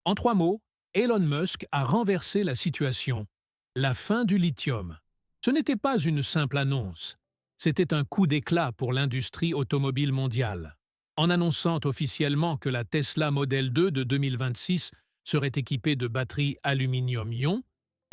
En 3 mots, Elon Musk a renversé la situation. La fin du lithium. Ce n'était pas une simple annonce. C'était un coup d'éclat pour l'industrie automobile mondiale. En annonçant officiellement que la Tesla Model 2 de 2026 serait équipée de batteries aluminium-ion,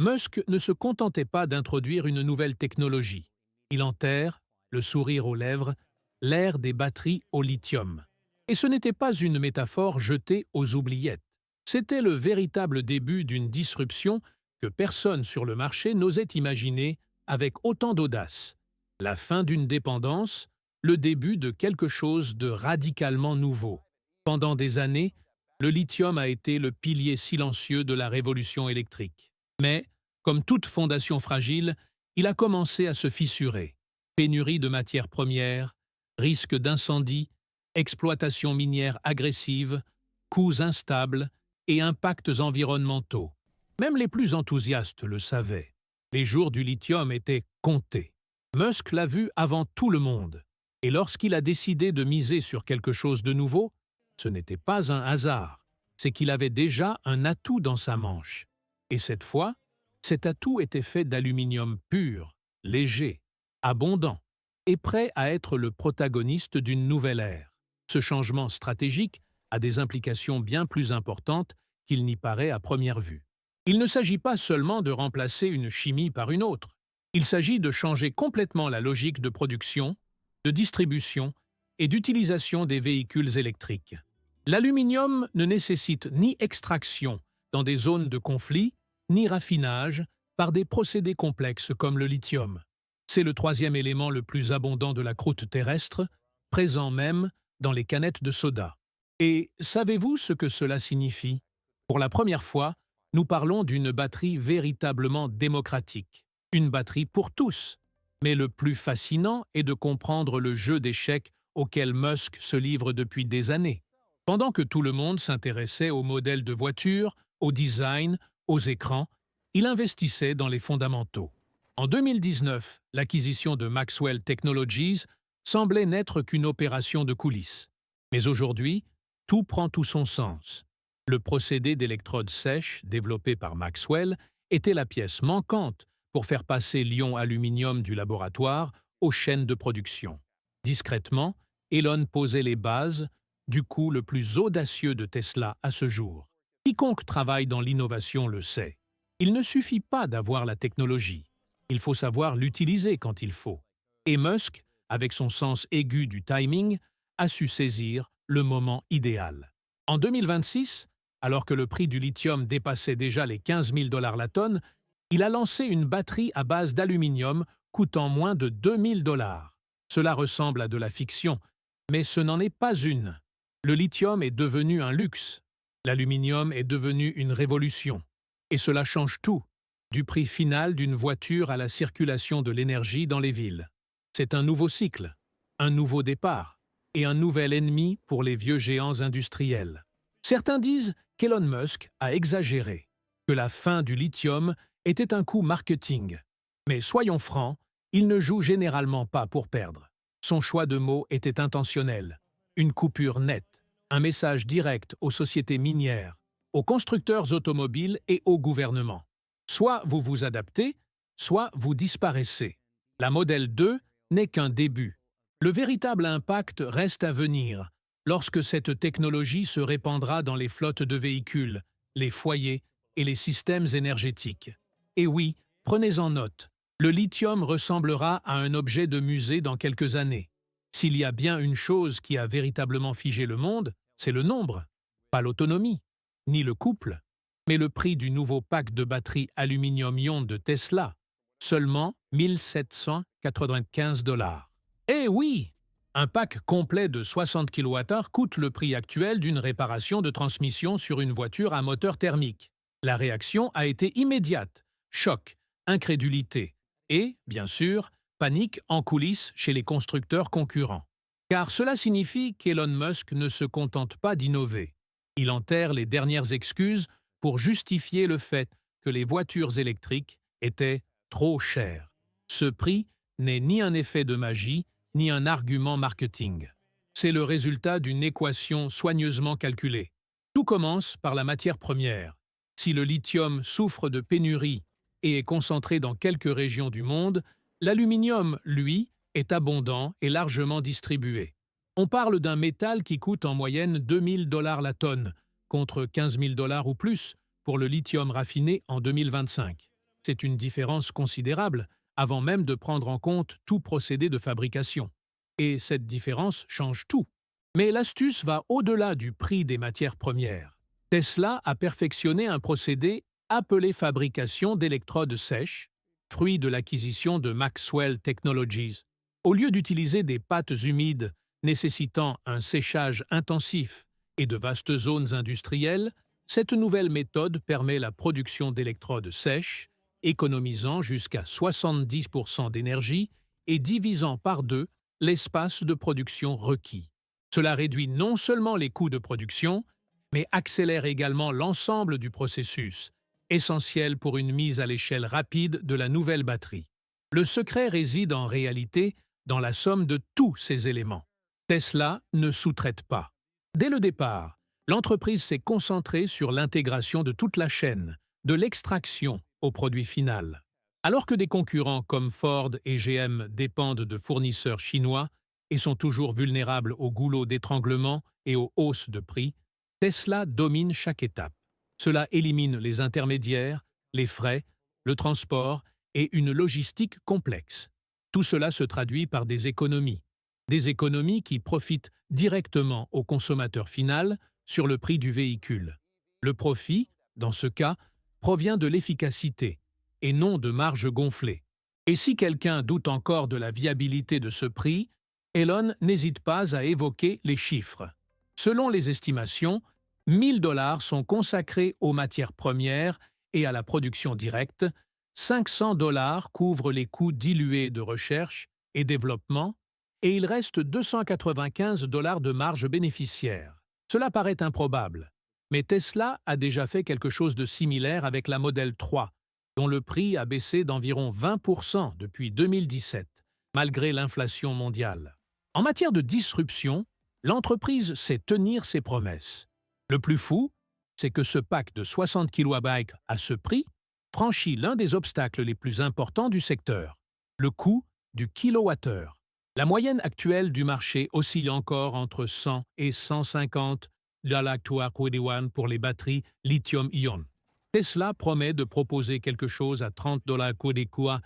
Musk ne se contentait pas d'introduire une nouvelle technologie. Il enterre, le sourire aux lèvres, l'ère des batteries au lithium. Et ce n'était pas une métaphore jetée aux oubliettes. C'était le véritable début d'une disruption que personne sur le marché n'osait imaginer avec autant d'audace. La fin d'une dépendance, le début de quelque chose de radicalement nouveau. Pendant des années, le lithium a été le pilier silencieux de la révolution électrique. Mais, comme toute fondation fragile, il a commencé à se fissurer. Pénurie de matières premières, risque d'incendie, exploitation minière agressive, coûts instables et impacts environnementaux. Même les plus enthousiastes le savaient. Les jours du lithium étaient comptés. Musk l'a vu avant tout le monde. Et lorsqu'il a décidé de miser sur quelque chose de nouveau, ce n'était pas un hasard. C'est qu'il avait déjà un atout dans sa manche. Et cette fois, cet atout était fait d'aluminium pur, léger, abondant et prêt à être le protagoniste d'une nouvelle ère. Ce changement stratégique a des implications bien plus importantes qu'il n'y paraît à première vue. Il ne s'agit pas seulement de remplacer une chimie par une autre. Il s'agit de changer complètement la logique de production, de distribution et d'utilisation des véhicules électriques. L'aluminium ne nécessite ni extraction dans des zones de conflit, ni raffinage par des procédés complexes comme le lithium. C'est le troisième élément le plus abondant de la croûte terrestre, présent même dans les canettes de soda. Et savez-vous ce que cela signifie? Pour la première fois, nous parlons d'une batterie véritablement démocratique. Une batterie pour tous. Mais le plus fascinant est de comprendre le jeu d'échecs auquel Musk se livre depuis des années. Pendant que tout le monde s'intéressait aux modèles de voitures, au design, aux écrans, il investissait dans les fondamentaux. En 2019, l'acquisition de Maxwell Technologies semblait n'être qu'une opération de coulisses. Mais aujourd'hui, tout prend tout son sens. Le procédé d'électrode sèche développé par Maxwell était la pièce manquante pour faire passer l'ion aluminium du laboratoire aux chaînes de production. Discrètement, Elon posait les bases du coup le plus audacieux de Tesla à ce jour. Quiconque travaille dans l'innovation le sait. Il ne suffit pas d'avoir la technologie. Il faut savoir l'utiliser quand il faut. Et Musk, avec son sens aigu du timing, a su saisir le moment idéal. En 2026, alors que le prix du lithium dépassait déjà les 15 000 $ la tonne, il a lancé une batterie à base d'aluminium coûtant moins de 2 000 $. Cela ressemble à de la fiction, mais ce n'en est pas une. Le lithium est devenu un luxe. L'aluminium est devenu une révolution. Et cela change tout, du prix final d'une voiture à la circulation de l'énergie dans les villes. C'est un nouveau cycle, un nouveau départ, et un nouvel ennemi pour les vieux géants industriels. Certains disent qu'Elon Musk a exagéré, que la fin du lithium était un coup marketing. Mais soyons francs, il ne joue généralement pas pour perdre. Son choix de mots était intentionnel. Une coupure nette, un message direct aux sociétés minières, aux constructeurs automobiles et au gouvernement. Soit vous vous adaptez, soit vous disparaissez. La Model 2 n'est qu'un début. Le véritable impact reste à venir, lorsque cette technologie se répandra dans les flottes de véhicules, les foyers et les systèmes énergétiques. Et oui, prenez-en note, le lithium ressemblera à un objet de musée dans quelques années. S'il y a bien une chose qui a véritablement figé le monde, c'est le nombre. Pas l'autonomie, ni le couple, mais le prix du nouveau pack de batteries aluminium-ion de Tesla, seulement 1 795 $. Eh oui! Un pack complet de 60 kWh coûte le prix actuel d'une réparation de transmission sur une voiture à moteur thermique. La réaction a été immédiate. Choc, incrédulité et, bien sûr, panique en coulisses chez les constructeurs concurrents. Car cela signifie qu'Elon Musk ne se contente pas d'innover. Il enterre les dernières excuses pour justifier le fait que les voitures électriques étaient trop chères. Ce prix n'est ni un effet de magie, ni un argument marketing. C'est le résultat d'une équation soigneusement calculée. Tout commence par la matière première. Si le lithium souffre de pénurie et est concentré dans quelques régions du monde, l'aluminium, lui, est abondant et largement distribué. On parle d'un métal qui coûte en moyenne 2 000 $ la tonne, contre 15 000 $ ou plus pour le lithium raffiné en 2025. C'est une différence considérable, avant même de prendre en compte tout procédé de fabrication. Et cette différence change tout. Mais l'astuce va au-delà du prix des matières premières. Tesla a perfectionné un procédé appelé fabrication d'électrodes sèches, fruit de l'acquisition de Maxwell Technologies. Au lieu d'utiliser des pâtes humides nécessitant un séchage intensif et de vastes zones industrielles, cette nouvelle méthode permet la production d'électrodes sèches, économisant jusqu'à 70% d'énergie et divisant par deux l'espace de production requis. Cela réduit non seulement les coûts de production, mais accélère également l'ensemble du processus, essentiel pour une mise à l'échelle rapide de la nouvelle batterie. Le secret réside en réalité dans la somme de tous ces éléments. Tesla ne sous-traite pas. Dès le départ, l'entreprise s'est concentrée sur l'intégration de toute la chaîne, de l'extraction au produit final. Alors que des concurrents comme Ford et GM dépendent de fournisseurs chinois et sont toujours vulnérables au goulot d'étranglement et aux hausses de prix, Tesla domine chaque étape. Cela élimine les intermédiaires, les frais, le transport et une logistique complexe. Tout cela se traduit par des économies qui profitent directement au consommateur final sur le prix du véhicule. Le profit, dans ce cas, provient de l'efficacité et non de marges gonflées. Et si quelqu'un doute encore de la viabilité de ce prix, Elon n'hésite pas à évoquer les chiffres. Selon les estimations, 1 000 $ sont consacrés aux matières premières et à la production directe, 500 $ couvrent les coûts dilués de recherche et développement, et il reste 295 $ de marge bénéficiaire. Cela paraît improbable, mais Tesla a déjà fait quelque chose de similaire avec la Model 3, dont le prix a baissé d'environ 20% depuis 2017, malgré l'inflation mondiale. En matière de disruption, l'entreprise sait tenir ses promesses. Le plus fou, c'est que ce pack de 60 kW à ce prix franchit l'un des obstacles les plus importants du secteur, le coût du kilowattheure. La moyenne actuelle du marché oscille encore entre 100 et 150 $ pour les batteries lithium-ion. Tesla promet de proposer quelque chose à 30 $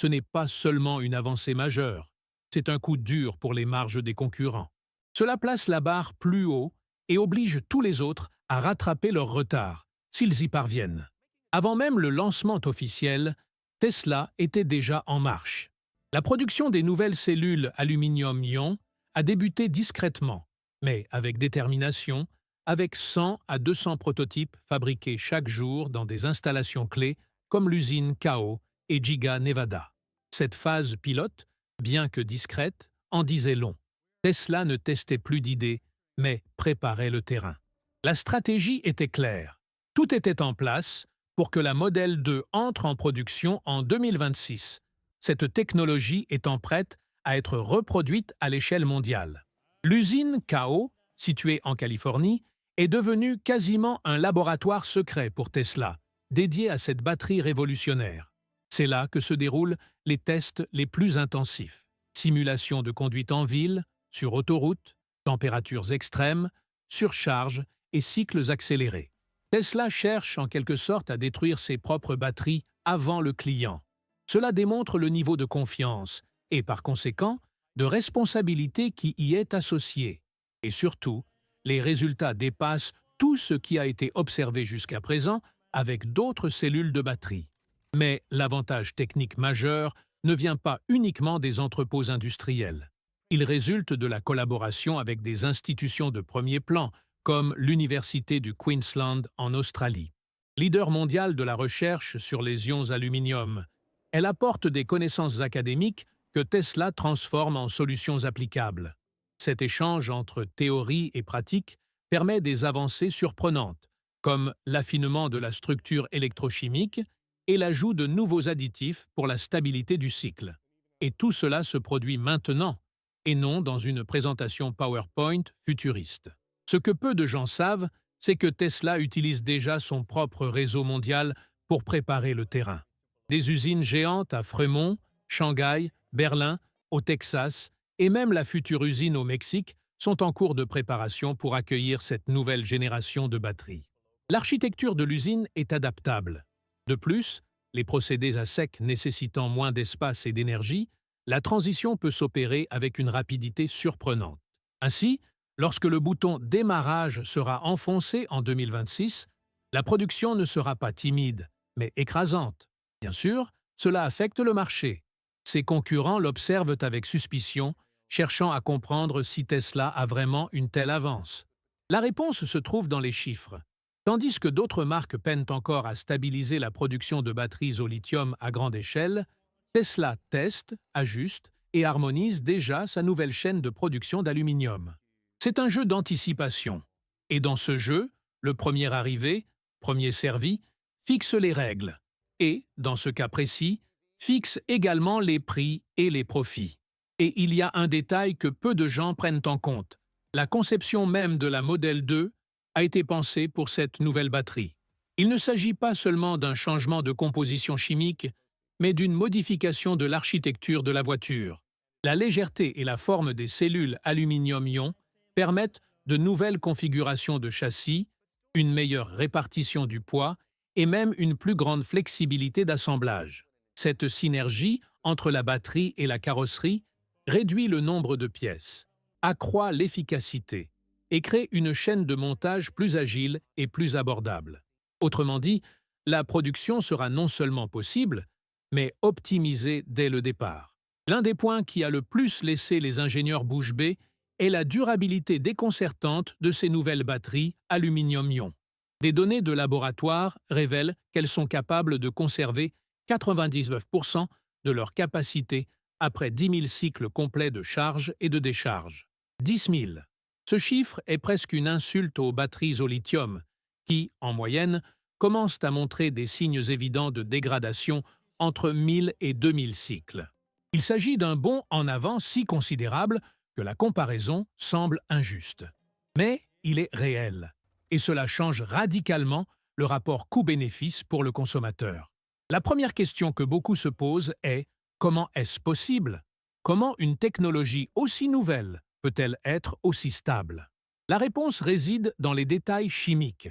Ce n'est pas seulement une avancée majeure, c'est un coup dur pour les marges des concurrents. Cela place la barre plus haut et oblige tous les autres à rattraper leur retard, s'ils y parviennent. Avant même le lancement officiel, Tesla était déjà en marche. La production des nouvelles cellules aluminium-ion a débuté discrètement, mais avec détermination, avec 100 à 200 prototypes fabriqués chaque jour dans des installations clés comme l'usine Kao et Giga Nevada. Cette phase pilote, bien que discrète, en disait long. Tesla ne testait plus d'idées, mais préparait le terrain. La stratégie était claire. Tout était en place pour que la Model 2 entre en production en 2026, cette technologie étant prête à être reproduite à l'échelle mondiale. L'usine Kao, située en Californie, est devenue quasiment un laboratoire secret pour Tesla, dédié à cette batterie révolutionnaire. C'est là que se déroulent les tests les plus intensifs. Simulation de conduite en ville, sur autoroute, températures extrêmes, surcharge et cycles accélérés. Tesla cherche en quelque sorte à détruire ses propres batteries avant le client. Cela démontre le niveau de confiance et, par conséquent, de responsabilité qui y est associé. Et surtout, les résultats dépassent tout ce qui a été observé jusqu'à présent avec d'autres cellules de batterie. Mais l'avantage technique majeur ne vient pas uniquement des entrepôts industriels. Il résulte de la collaboration avec des institutions de premier plan, comme l'Université du Queensland en Australie. Leader mondial de la recherche sur les ions aluminium, elle apporte des connaissances académiques que Tesla transforme en solutions applicables. Cet échange entre théorie et pratique permet des avancées surprenantes, comme l'affinement de la structure électrochimique et l'ajout de nouveaux additifs pour la stabilité du cycle. Et tout cela se produit maintenant, et non dans une présentation PowerPoint futuriste. Ce que peu de gens savent, c'est que Tesla utilise déjà son propre réseau mondial pour préparer le terrain. Des usines géantes à Fremont, Shanghai, Berlin, au Texas et même la future usine au Mexique sont en cours de préparation pour accueillir cette nouvelle génération de batteries. L'architecture de l'usine est adaptable. De plus, les procédés à sec nécessitant moins d'espace et d'énergie, la transition peut s'opérer avec une rapidité surprenante. Ainsi, lorsque le bouton démarrage sera enfoncé en 2026, la production ne sera pas timide, mais écrasante. Bien sûr, cela affecte le marché. Ses concurrents l'observent avec suspicion, cherchant à comprendre si Tesla a vraiment une telle avance. La réponse se trouve dans les chiffres. Tandis que d'autres marques peinent encore à stabiliser la production de batteries au lithium à grande échelle, Tesla teste, ajuste et harmonise déjà sa nouvelle chaîne de production d'aluminium. C'est un jeu d'anticipation. Et dans ce jeu, le premier arrivé, premier servi, fixe les règles. Et, dans ce cas précis, fixe également les prix et les profits. Et il y a un détail que peu de gens prennent en compte. La conception même de la Model 2 a été pensée pour cette nouvelle batterie. Il ne s'agit pas seulement d'un changement de composition chimique, mais d'une modification de l'architecture de la voiture. La légèreté et la forme des cellules aluminium-ion permettent de nouvelles configurations de châssis, une meilleure répartition du poids et même une plus grande flexibilité d'assemblage. Cette synergie entre la batterie et la carrosserie réduit le nombre de pièces, accroît l'efficacité et crée une chaîne de montage plus agile et plus abordable. Autrement dit, la production sera non seulement possible, mais optimisée dès le départ. L'un des points qui a le plus laissé les ingénieurs bouche bée est la durabilité déconcertante de ces nouvelles batteries aluminium-ion. Des données de laboratoire révèlent qu'elles sont capables de conserver 99% de leur capacité après 10 000 cycles complets de charge et de décharge. 10 000. Ce chiffre est presque une insulte aux batteries au lithium, qui, en moyenne, commencent à montrer des signes évidents de dégradation entre 1000 et 2000 cycles. Il s'agit d'un bond en avant si considérable que la comparaison semble injuste. Mais il est réel, et cela change radicalement le rapport coût-bénéfice pour le consommateur. La première question que beaucoup se posent est « Comment est-ce possible ? Comment une technologie aussi nouvelle peut-elle être aussi stable ?» La réponse réside dans les détails chimiques.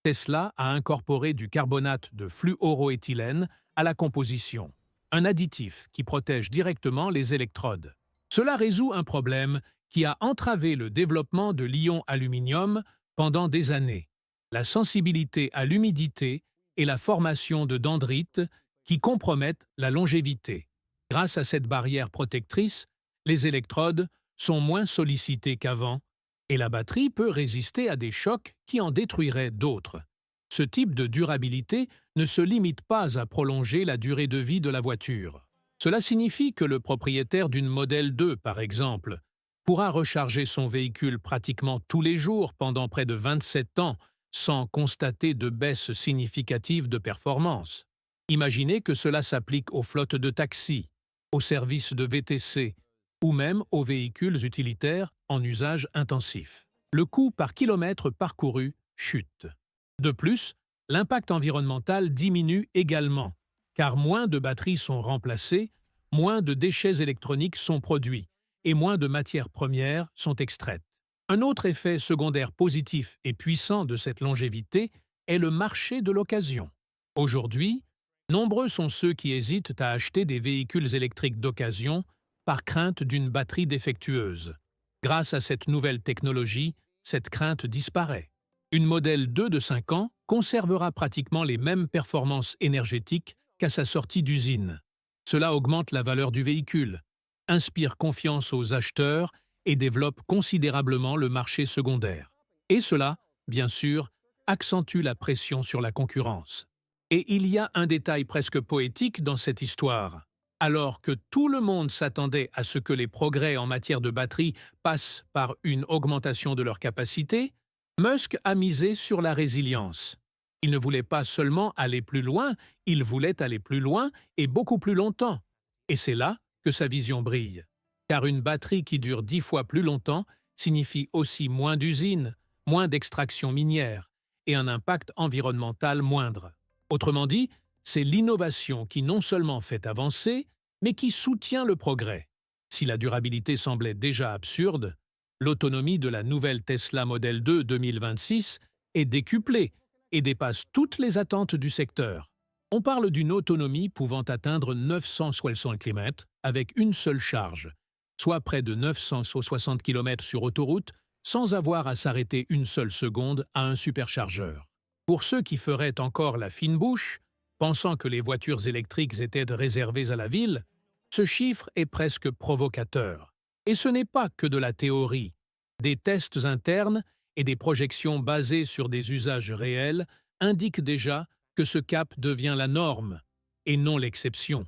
Tesla a incorporé du carbonate de fluoroéthylène à la composition, un additif qui protège directement les électrodes. Cela résout un problème qui a entravé le développement de l'ion aluminium pendant des années, la sensibilité à l'humidité et la formation de dendrites qui compromettent la longévité. Grâce à cette barrière protectrice, les électrodes sont moins sollicitées qu'avant et la batterie peut résister à des chocs qui en détruiraient d'autres. Ce type de durabilité ne se limite pas à prolonger la durée de vie de la voiture. Cela signifie que le propriétaire d'une Model 2, par exemple, pourra recharger son véhicule pratiquement tous les jours pendant près de 27 ans sans constater de baisse significative de performance. Imaginez que cela s'applique aux flottes de taxis, aux services de VTC ou même aux véhicules utilitaires en usage intensif. Le coût par kilomètre parcouru chute. De plus, l'impact environnemental diminue également, car moins de batteries sont remplacées, moins de déchets électroniques sont produits et moins de matières premières sont extraites. Un autre effet secondaire positif et puissant de cette longévité est le marché de l'occasion. Aujourd'hui, nombreux sont ceux qui hésitent à acheter des véhicules électriques d'occasion par crainte d'une batterie défectueuse. Grâce à cette nouvelle technologie, cette crainte disparaît. Une Model 2 de 5 ans conservera pratiquement les mêmes performances énergétiques qu'à sa sortie d'usine. Cela augmente la valeur du véhicule, inspire confiance aux acheteurs et développe considérablement le marché secondaire. Et cela, bien sûr, accentue la pression sur la concurrence. Et il y a un détail presque poétique dans cette histoire. Alors que tout le monde s'attendait à ce que les progrès en matière de batterie passent par une augmentation de leur capacité, Musk a misé sur la résilience. Il ne voulait pas seulement aller plus loin, il voulait aller plus loin et beaucoup plus longtemps. Et c'est là que sa vision brille. Car une batterie qui dure 10 fois plus longtemps signifie aussi moins d'usines, moins d'extraction minière et un impact environnemental moindre. Autrement dit, c'est l'innovation qui non seulement fait avancer, mais qui soutient le progrès. Si la durabilité semblait déjà absurde, l'autonomie de la nouvelle Tesla Model 2 2026 est décuplée et dépasse toutes les attentes du secteur. On parle d'une autonomie pouvant atteindre 960 km avec une seule charge, soit près de 960 km sur autoroute, sans avoir à s'arrêter une seule seconde à un superchargeur. Pour ceux qui feraient encore la fine bouche, pensant que les voitures électriques étaient réservées à la ville, ce chiffre est presque provocateur. Et ce n'est pas que de la théorie. Des tests internes et des projections basées sur des usages réels indiquent déjà que ce cap devient la norme, et non l'exception.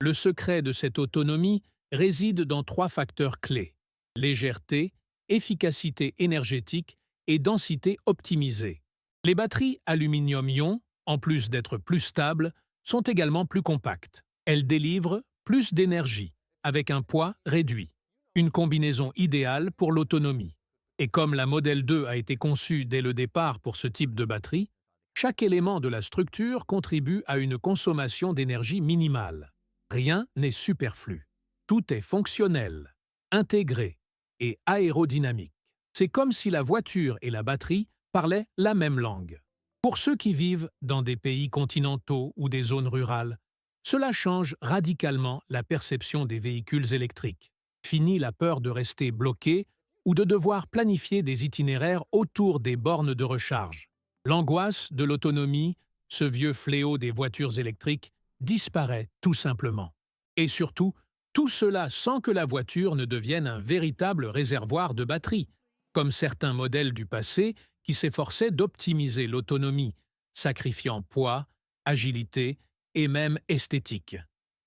Le secret de cette autonomie réside dans 3 facteurs clés: légèreté, efficacité énergétique et densité optimisée. Les batteries aluminium-ion, en plus d'être plus stables, sont également plus compactes. Elles délivrent plus d'énergie, avec un poids réduit. Une combinaison idéale pour l'autonomie. Et comme la Model 2 a été conçue dès le départ pour ce type de batterie, chaque élément de la structure contribue à une consommation d'énergie minimale. Rien n'est superflu. Tout est fonctionnel, intégré et aérodynamique. C'est comme si la voiture et la batterie parlaient la même langue. Pour ceux qui vivent dans des pays continentaux ou des zones rurales, cela change radicalement la perception des véhicules électriques. Fini la peur de rester bloqué ou de devoir planifier des itinéraires autour des bornes de recharge. L'angoisse de l'autonomie, ce vieux fléau des voitures électriques, disparaît tout simplement. Et surtout, tout cela sans que la voiture ne devienne un véritable réservoir de batterie, comme certains modèles du passé qui s'efforçaient d'optimiser l'autonomie, sacrifiant poids, agilité et même esthétique.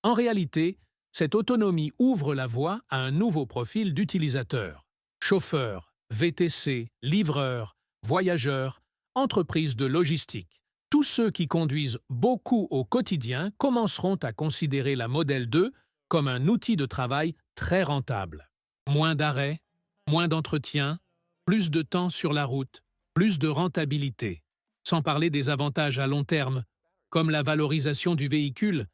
En réalité, cette autonomie ouvre la voie à un nouveau profil d'utilisateur. Chauffeurs, VTC, livreurs, voyageurs, entreprises de logistique. Tous ceux qui conduisent beaucoup au quotidien commenceront à considérer la Model 2 comme un outil de travail très rentable. Moins d'arrêts, moins d'entretien, plus de temps sur la route, plus de rentabilité. Sans parler des avantages à long terme, comme la valorisation du véhicule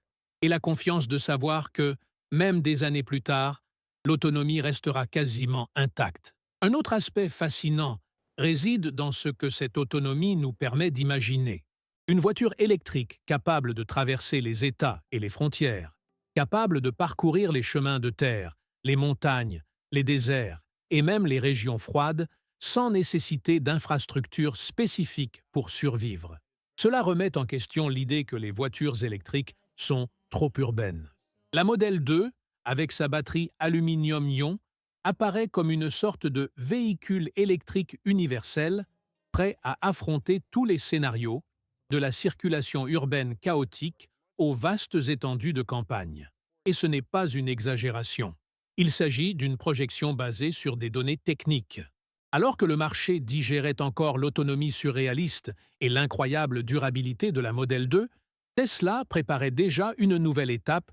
et la confiance de savoir que, même des années plus tard, l'autonomie restera quasiment intacte. Un autre aspect fascinant réside dans ce que cette autonomie nous permet d'imaginer. Une voiture électrique capable de traverser les États et les frontières, capable de parcourir les chemins de terre, les montagnes, les déserts et même les régions froides sans nécessiter d'infrastructures spécifiques pour survivre. Cela remet en question l'idée que les voitures électriques sont trop urbaines. La Model 2, avec sa batterie aluminium-ion, apparaît comme une sorte de véhicule électrique universel, prêt à affronter tous les scénarios, de la circulation urbaine chaotique aux vastes étendues de campagne. Et ce n'est pas une exagération. Il s'agit d'une projection basée sur des données techniques. Alors que le marché digérait encore l'autonomie surréaliste et l'incroyable durabilité de la Model 2, Tesla préparait déjà une nouvelle étape